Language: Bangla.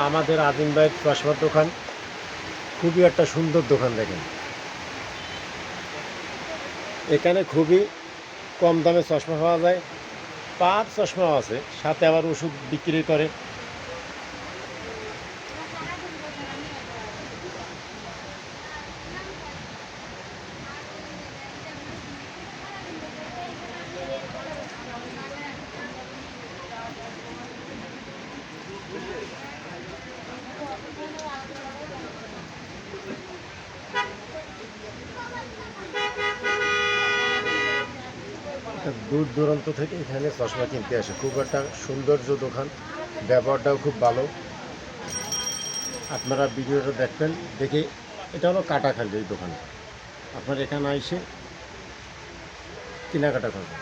আমাদের আজিম ভাইয়ের চশমার দোকান খুবই একটা সুন্দর দোকান। দেখেন এখানে খুবই কম দামে চশমা পাওয়া যায়, পার চশমাও আছে, সাথে আবার ওষুধ বিক্রি করে। দূর দূরান্ত থেকে এখানে চশমা কিনতে আসে। খুব একটা সৌন্দর্য দোকান, ব্যবহারটাও খুব ভালো। আপনারা ভিডিওটা দেখবেন, দেখে এটা হলো কাটাখালী এই দোকান। আপনারা এখানে এসে কেনাকাটা করবেন।